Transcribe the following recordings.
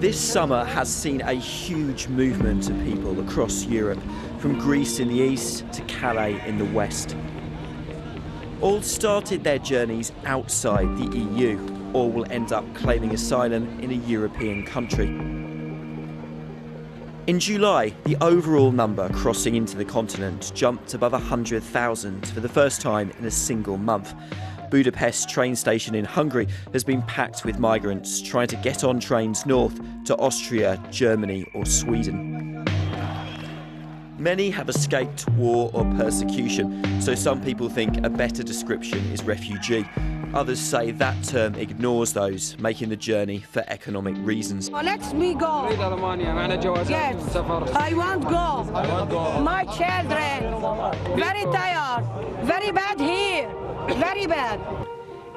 This summer has seen a huge movement of people across Europe, from Greece in the east to Calais in the west. All started their journeys outside the EU, or will end up claiming asylum in a European country. In July, the overall number crossing into the continent jumped above 100,000 for the first time in a single month. Budapest train station in Hungary has been packed with migrants trying to get on trains north to Austria, Germany or Sweden. Many have escaped war or persecution, so some people think a better description is refugee. Others say that term ignores those making the journey for economic reasons. Let me go. Yes, I want go. My children, very tired, very bad here, very bad.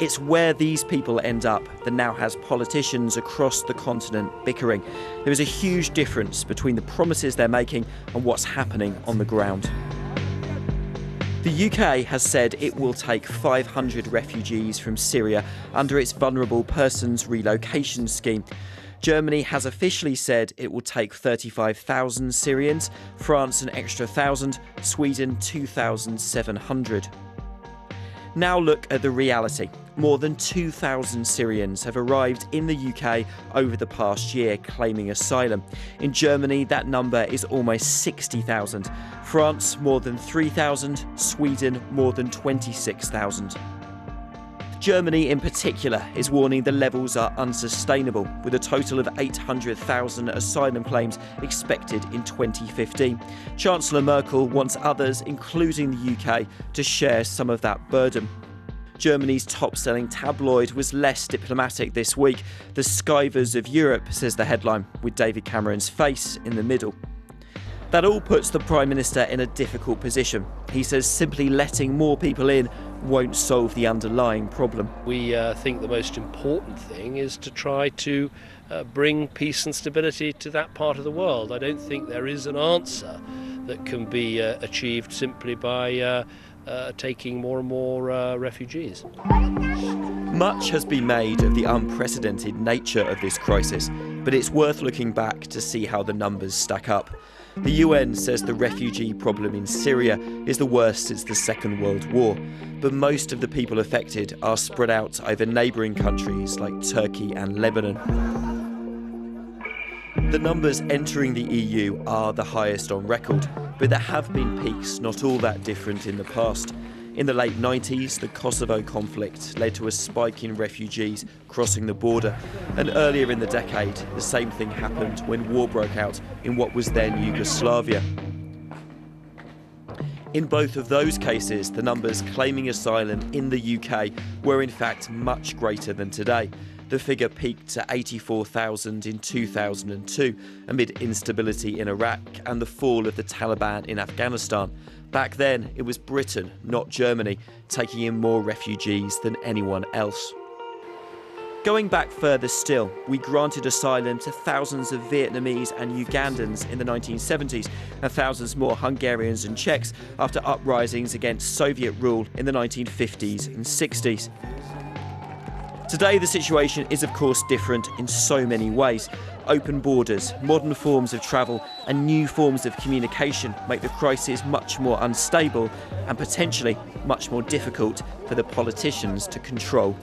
It's where these people end up that now has politicians across the continent bickering. There is a huge difference between the promises they're making and what's happening on the ground. The UK has said it will take 500 refugees from Syria under its Vulnerable Persons Relocation Scheme. Germany has officially said it will take 35,000 Syrians, France an extra 1,000, Sweden 2,700. Now look at the reality. More than 2,000 Syrians have arrived in the UK over the past year claiming asylum. In Germany, that number is almost 60,000. France, more than 3,000. Sweden, more than 26,000. Germany in particular is warning the levels are unsustainable, with a total of 800,000 asylum claims expected in 2015. Chancellor Merkel wants others, including the UK, to share some of that burden. Germany's top-selling tabloid was less diplomatic this week. The Skivers of Europe, says the headline, with David Cameron's face in the middle. That all puts the Prime Minister in a difficult position. He says simply letting more people in won't solve the underlying problem. We think the most important thing is to try to bring peace and stability to that part of the world. I don't think there is an answer that can be achieved simply by taking more and more refugees. Much has been made of the unprecedented nature of this crisis, but it's worth looking back to see how the numbers stack up. The UN says the refugee problem in Syria is the worst since the Second World War, but most of the people affected are spread out over neighbouring countries like Turkey and Lebanon. The numbers entering the EU are the highest on record, but there have been peaks not all that different in the past. In the late 90s, the Kosovo conflict led to a spike in refugees crossing the border, and earlier in the decade, the same thing happened when war broke out in what was then Yugoslavia. In both of those cases, the numbers claiming asylum in the UK were in fact much greater than today. The figure peaked to 84,000 in 2002 amid instability in Iraq and the fall of the Taliban in Afghanistan. Back then, it was Britain, not Germany, taking in more refugees than anyone else. Going back further still, we granted asylum to thousands of Vietnamese and Ugandans in the 1970s, and thousands more Hungarians and Czechs after uprisings against Soviet rule in the 1950s and 60s. Today, the situation is of course different in so many ways. Open borders, modern forms of travel and new forms of communication make the crisis much more unstable and potentially much more difficult for the politicians to control.